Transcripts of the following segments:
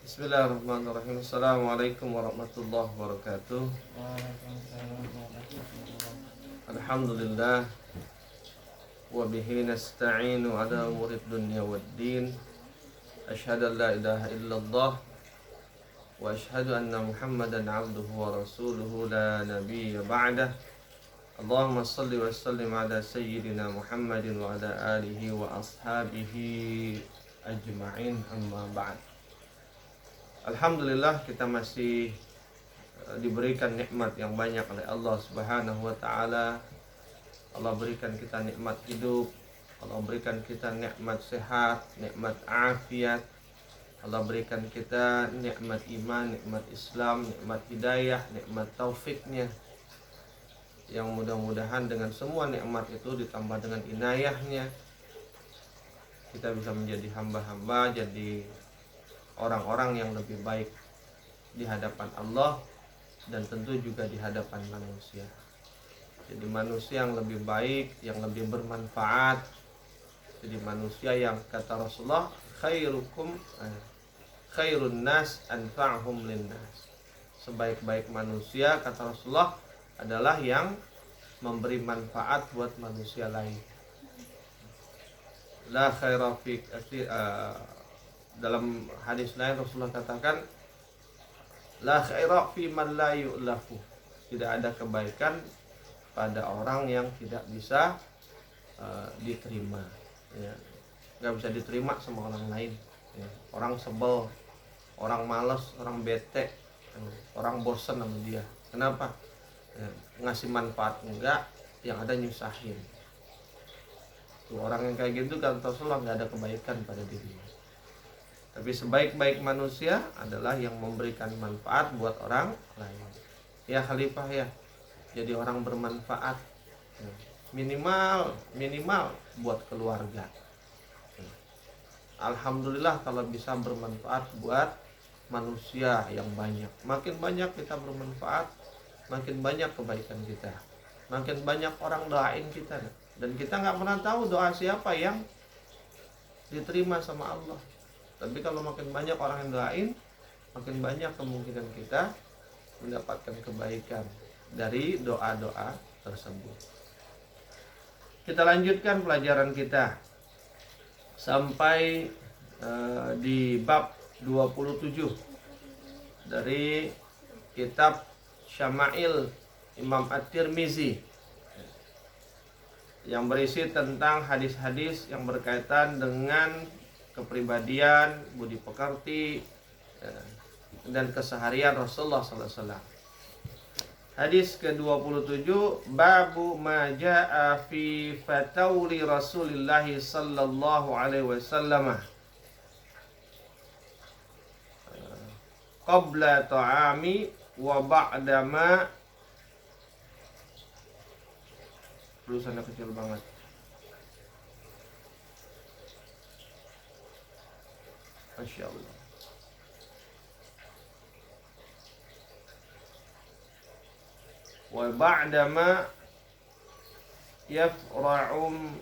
Bismillahirrahmanirrahim. Assalamualaikum warahmatullahi wabarakatuh. Alhamdulillah wa bihi nasta'inu ala umurid dunya waddin. Asyhadu an la ilaha illallah wa asyhadu anna Muhammadan abduhu wa rasuluhu la nabiyya ba'dah. Allahumma salli wa sallim ala sayyidina Muhammadin wa ala alihi wa ashabihi ajma'in, amma ba'd. Alhamdulillah kita masih diberikan nikmat yang banyak oleh Allah Subhanahu wa taala. Allah berikan kita nikmat hidup, Allah berikan kita nikmat sehat, nikmat afiat. Allah berikan kita nikmat iman, nikmat Islam, nikmat hidayah, nikmat taufiknya. Yang mudah-mudahan dengan semua nikmat itu ditambah dengan inayahnya, kita bisa menjadi hamba-hamba, jadi orang-orang yang lebih baik di hadapan Allah dan tentu juga di hadapan manusia. Jadi manusia yang lebih baik, yang lebih bermanfaat. Jadi manusia yang kata Rasulullah, khairun nas anfa'hum linnas. Sebaik-baik manusia kata Rasulullah adalah yang memberi manfaat buat manusia lain. La khaira fi dalam hadis lain Rasulullah katakan, la khaira fi man la yu'lafu. Tidak ada kebaikan pada orang yang tidak bisa diterima, ya. Nggak bisa diterima sama orang lain, ya. Orang sebel, orang malas, orang bete, orang bosan sama dia. Kenapa? Ya, ngasih manfaat enggak, yang ada nyusahin. Tuh, orang yang kayak gitu kan Rasulullah nggak ada kebaikan pada dirinya. Tapi sebaik-baik manusia adalah yang memberikan manfaat buat orang lain. Ya khalifah ya, jadi orang bermanfaat, minimal buat keluarga. Alhamdulillah kalau bisa bermanfaat buat manusia yang banyak. Makin banyak kita bermanfaat, makin banyak kebaikan kita, makin banyak orang doain kita. Dan kita nggak pernah tahu doa siapa yang diterima sama Allah. Tapi kalau makin banyak orang yang doain, makin banyak kemungkinan kita mendapatkan kebaikan dari doa-doa tersebut. Kita lanjutkan pelajaran kita sampai di bab 27 dari kitab Syama'il Imam At-Tirmizi, yang berisi tentang hadis-hadis yang berkaitan dengan kepribadian, budi pekerti, dan keseharian Rasulullah SAW. Hadis ke-27, babu ma jaa fi fatawli Rasulillah sallallahu alaihi wasallam qabla ta'ami wa ba'da ma. Tulisannya kecil banget. Masya Allah. Wa ba'da ma yafra'um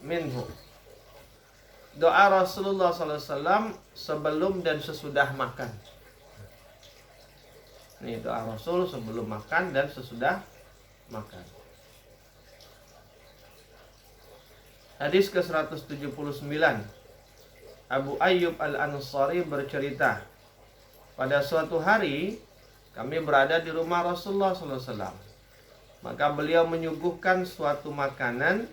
minhu. Doa Rasulullah SAW sebelum dan sesudah makan. Ini doa Rasul sebelum makan dan sesudah makan. Hadis ke-179. Abu Ayyub Al-Ansari bercerita, pada suatu hari kami berada di rumah Rasulullah SAW. Maka beliau menyuguhkan suatu makanan.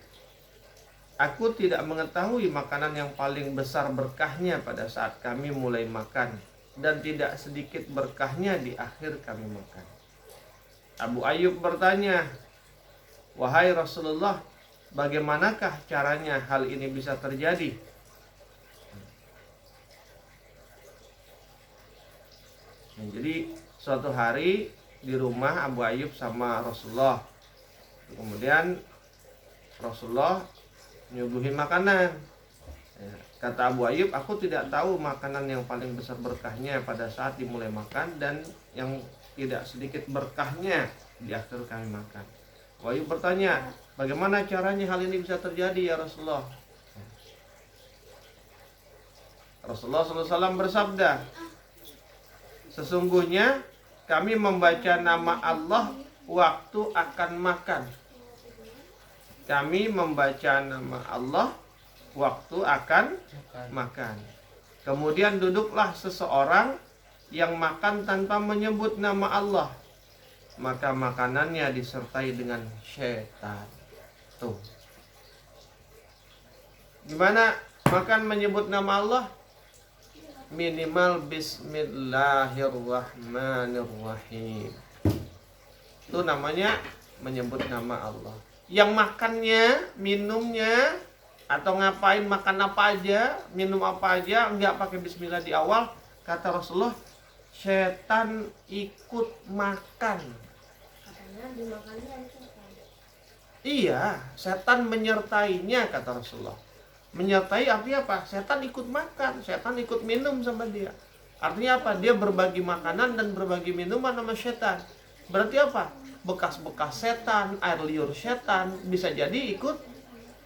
Aku tidak mengetahui makanan yang paling besar berkahnya pada saat kami mulai makan, dan tidak sedikit berkahnya di akhir kami makan. Abu Ayyub bertanya, wahai Rasulullah, bagaimanakah caranya hal ini bisa terjadi? Jadi suatu hari di rumah Abu Ayyub sama Rasulullah. Kemudian Rasulullah nyuguhin makanan. Kata Abu Ayyub, aku tidak tahu makanan yang paling besar berkahnya pada saat dimulai makan, dan yang tidak sedikit berkahnya di akhir kami makan. Abu Ayyub bertanya, bagaimana caranya hal ini bisa terjadi ya Rasulullah? Rasulullah SAW bersabda, sesungguhnya kami membaca nama Allah waktu akan makan. Kami membaca nama Allah waktu akan makan. Kemudian duduklah seseorang yang makan tanpa menyebut nama Allah, maka makanannya disertai dengan syaitan. Tuh. Gimana makan menyebut nama Allah? Minimal bismillahirrahmanirrahim. Itu namanya menyebut nama Allah. Yang makannya, minumnya, atau ngapain, makan apa aja, minum apa aja, enggak pakai bismillah di awal, kata Rasulullah, setan ikut makan. Katanya dimakannya setan. Iya, setan menyertainya, kata Rasulullah. Menyertai artinya apa? Setan ikut makan, setan ikut minum sama dia. Artinya apa? Dia berbagi makanan dan berbagi minuman sama setan. Berarti apa? Bekas-bekas setan, air liur setan bisa jadi ikut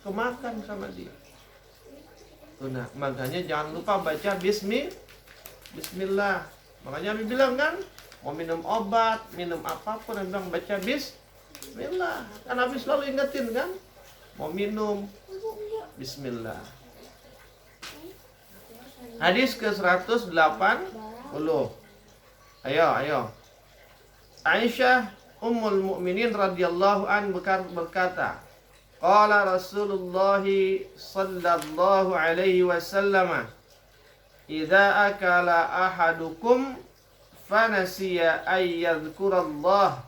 kemakan sama dia. Nah, makanya jangan lupa baca bismillah. Makanya Nabi bilang kan, mau minum obat, minum apapun, Nabi bilang baca bismillah. Kan Nabi selalu ingetin kan, mau minum bismillah. Hadis ke-180. Ayo. Aisyah Ummul Mukminin radhiyallahu an berkata, qala Rasulullah sallallahu alaihi wasallam, idza akala ahadukum fanasiya ay yadhkurallah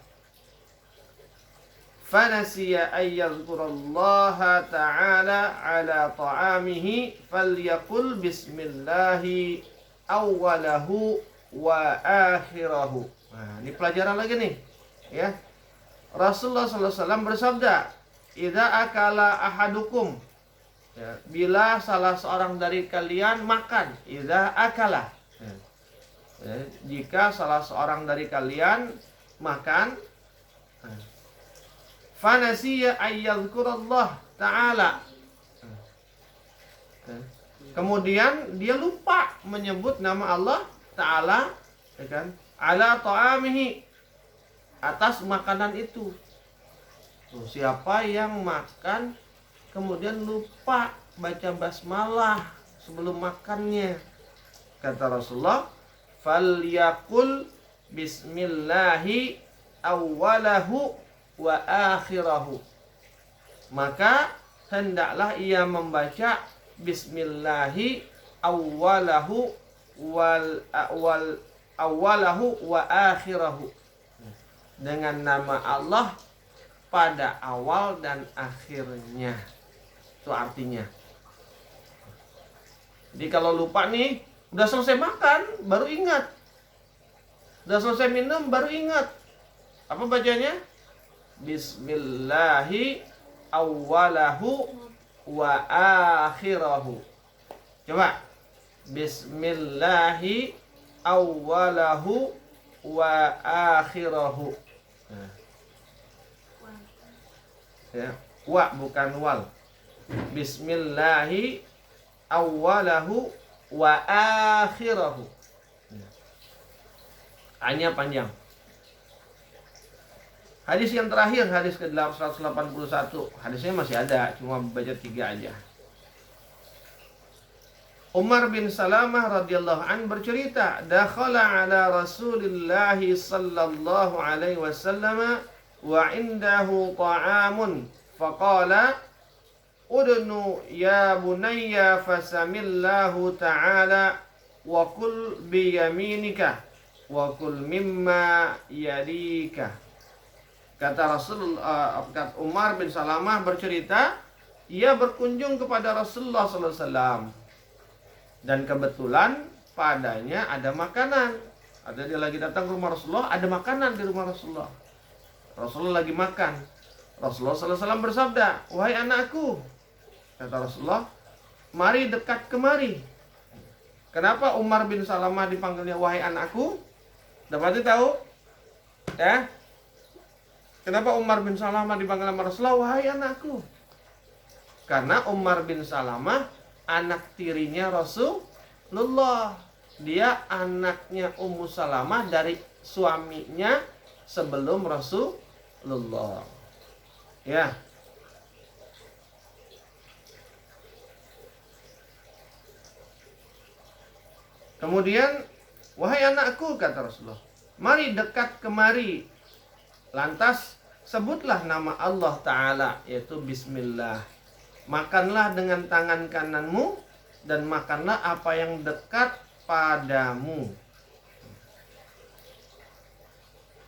ta'ala ala ta'amihi falyaqul bismillahi awwalahu wa akhirahu. Nah, ini pelajaran lagi nih, ya. Rasulullah SAW bersabda, idza akala ahadukum, ya, bila salah seorang dari kalian makan, idza akala, ya, jika salah seorang dari kalian makan, fanasiya ayyadhkurallah ta'ala, kemudian dia lupa menyebut nama Allah Ta'ala, ya kan, ala ta'amihi, atas makanan itu. Tuh, siapa yang makan kemudian lupa baca basmalah sebelum makannya, kata Rasulullah, falyaqul bismillahi awwalahu wa akhirahu, maka hendaklah ia membaca bismillahi awwalahu wa akhirahu, dengan nama Allah pada awal dan akhirnya. Itu artinya. Jadi kalau lupa nih, udah selesai makan baru ingat, udah selesai minum baru ingat, apa bacanya? Bismillahi awwalahu wa akhirahu. Coba. Bismillahi awwalahu wa akhirahu. Nah. Ya, wa bukan wal. Bismillahi awwalahu wa akhirahu. Hanya panjang. Hadis yang terakhir, hadis ke-181. Hadisnya masih ada, cuma baca 3 aja. Umar bin Salamah radhiyallahu an bercerita, dakhala ala Rasulillah sallallahu alaihi wasallam wa indahu ta'amun faqala udnu ya bunayya fasamillahu ta'ala wa kul bi yaminika wa kul mimma yadika. Kata Umar bin Salamah bercerita, ia berkunjung kepada Rasulullah SAW dan kebetulan padanya ada makanan. Ada dia lagi datang ke rumah Rasulullah, ada makanan di rumah Rasulullah. Rasulullah lagi makan. Rasulullah SAW bersabda, wahai anakku, kata Rasulullah, mari dekat kemari. Kenapa Umar bin Salamah dipanggilnya wahai anakku? Dapat tahu? Ya? Kenapa Umar bin Salamah dipanggil sama Rasulullah wahai anakku? Karena Umar bin Salamah anak tirinya Rasulullah. Dia anaknya Ummu Salamah dari suaminya sebelum Rasulullah. Ya. Kemudian, wahai anakku, kata Rasulullah, mari dekat kemari. Lantas sebutlah nama Allah Ta'ala, yaitu Bismillah. Makanlah dengan tangan kananmu dan makanlah apa yang dekat padamu.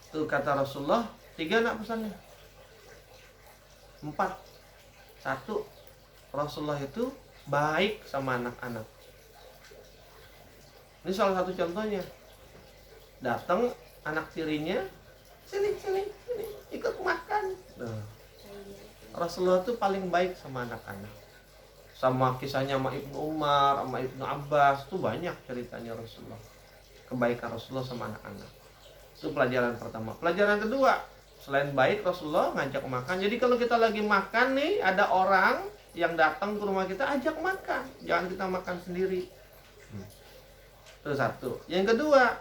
Itu kata Rasulullah. 3 nak pesannya? 4. 1, Rasulullah itu baik sama anak-anak. Ini salah satu contohnya. Datang anak tirinya, sini, ikut makan. Nah, Rasulullah itu paling baik sama anak-anak. Sama kisahnya sama Ibnu Umar, sama Ibnu Abbas, itu banyak ceritanya Rasulullah. Kebaikan Rasulullah sama anak-anak. Itu pelajaran pertama. Pelajaran kedua, selain baik Rasulullah ngajak makan. Jadi kalau kita lagi makan nih, ada orang yang datang ke rumah kita, ajak makan. Jangan kita makan sendiri. Itu satu. Yang kedua,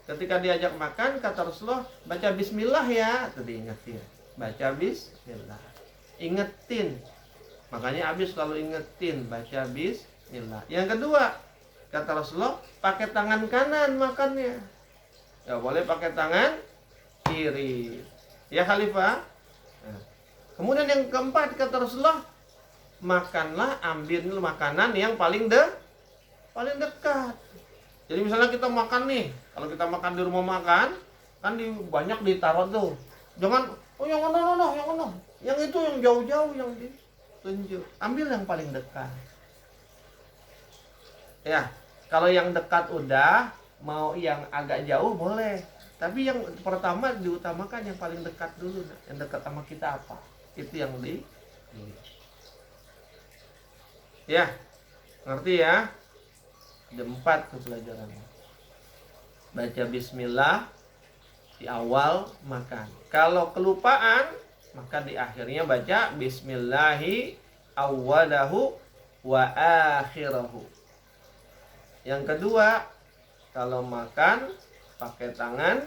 ketika diajak makan, kata Rasulullah, baca bismillah ya. Itu diingetin. Baca bismillah. Ingetin. Makanya Abi selalu ingetin, baca bismillah. Yang kedua, kata Rasulullah, pakai tangan kanan makannya. Ya boleh pakai tangan kiri. Ya Khalifah. Nah. Kemudian yang keempat, kata Rasulullah, makanlah, ambil makanan yang paling dekat. Jadi misalnya kita makan nih, kalau kita makan di rumah makan, kan banyak ditaruh tuh. Jangan, oh yang mana, yang mana. Yang itu yang jauh-jauh yang ditunjuk. Ambil yang paling dekat. Ya, kalau yang dekat udah, mau yang agak jauh boleh. Tapi yang pertama diutamakan yang paling dekat dulu. Yang dekat sama kita apa? Itu yang Ya, ngerti ya? Ada 4 tuh pelajarannya. Baca bismillah di awal makan. Kalau kelupaan, maka di akhirnya baca bismillahi awwalahu wa akhirahu. Yang kedua, kalau makan pakai tangan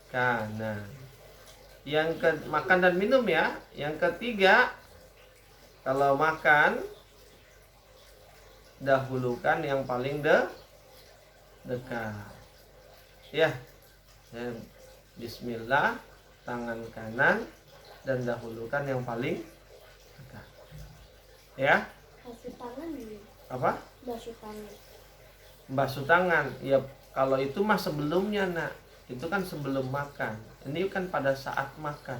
kanan. Makan dan minum ya. Yang ketiga, kalau makan dahulukan yang paling dekat. Ya. Bismillah, tangan kanan dan dahulukan yang paling dekat. Ya. Basuh tangan dulu. Apa? Basuh tangan. Basuh tangan. Ya, kalau itu mah sebelumnya, Nak. Itu kan sebelum makan. Ini kan pada saat makan.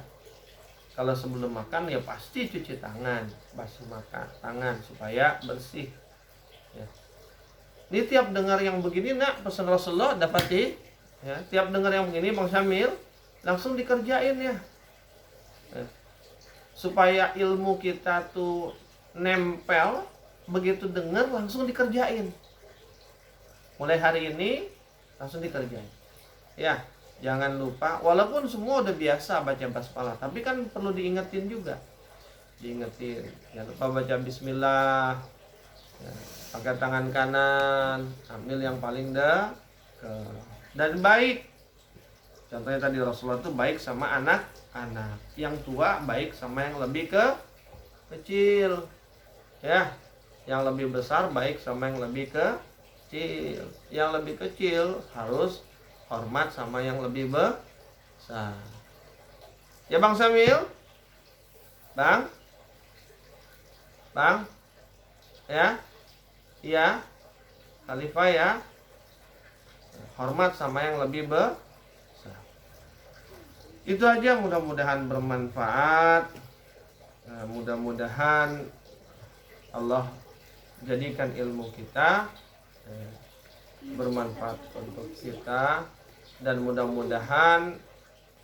Kalau sebelum makan ya pasti cuci tangan, basuh tangan supaya bersih. Ya. Ini tiap dengar yang begini, Nak, pesan Rasulullah dapat ya, tiap dengar yang begini Bang Syamil langsung dikerjain ya. Supaya ilmu kita tuh nempel, begitu dengar langsung dikerjain. Mulai hari ini langsung dikerjain. Ya, jangan lupa, walaupun semua udah biasa baca basmalah, tapi kan perlu diingetin juga. Diingetin, jangan lupa baca bismillah. Ya, pakai tangan kanan, ambil yang paling dekat dan baik. Contohnya tadi Rasulullah itu baik sama anak-anak, yang tua baik sama yang lebih kecil, ya, yang lebih besar baik sama yang lebih kecil, yang lebih kecil harus hormat sama yang lebih besar. Ya Bang Samil, Bang, ya. Iya, Khalifah ya. Hormat sama yang lebih besar. Itu aja, mudah-mudahan bermanfaat. Mudah-mudahan Allah jadikan ilmu kita bermanfaat untuk kita, dan mudah-mudahan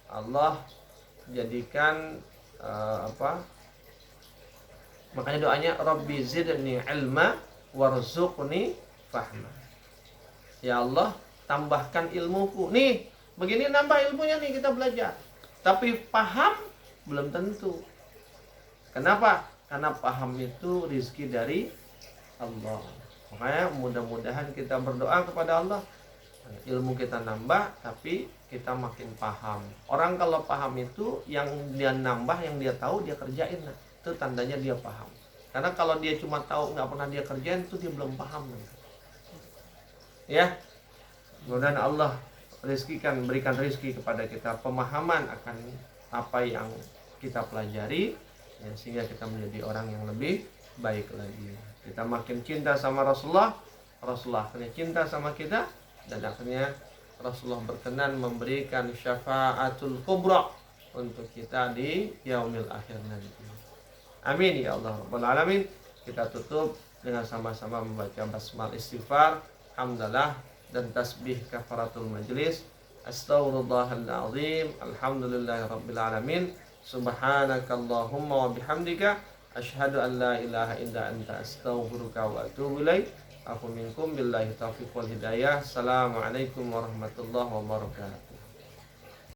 Allah jadikan makanya doanya Rabbi zidni ilma warzuqni fahma. Ya Allah, tambahkan ilmuku. Nih, begini nambah ilmunya nih, kita belajar. Tapi paham belum tentu. Kenapa? Karena paham itu rizki dari Allah. Makanya mudah-mudahan kita berdoa kepada Allah, ilmu kita nambah tapi kita makin paham. Orang kalau paham itu yang dia nambah, yang dia tahu dia kerjain, nah itu tandanya dia paham. Karena kalau dia cuma tahu nggak pernah dia kerjain, itu dia belum paham. Ya, mudah-mudahan Allah berikan rezeki kepada kita pemahaman akan apa yang kita pelajari, ya, sehingga kita menjadi orang yang lebih baik lagi. Kita makin cinta sama Rasulullah, Rasulullah akhirnya cinta sama kita, dan akhirnya Rasulullah berkenan memberikan syafaatul kubra untuk kita di yaumil akhir nanti. Amin ya Allah rabbal alamin. Kita tutup dengan sama-sama membaca basmal istighfar, hamdalah, dan tasbih kafaratul majlis. Astaghfirullahaladzim, alhamdulillahirabbil alamin, subhanakallahumma wa bihamdika, asyhadu an la ilaha illa anta, astaghfiruka wa atubu ilaik. Aku minkum billahi taufiq wal hidayah. Assalamualaikum warahmatullahi wabarakatuh.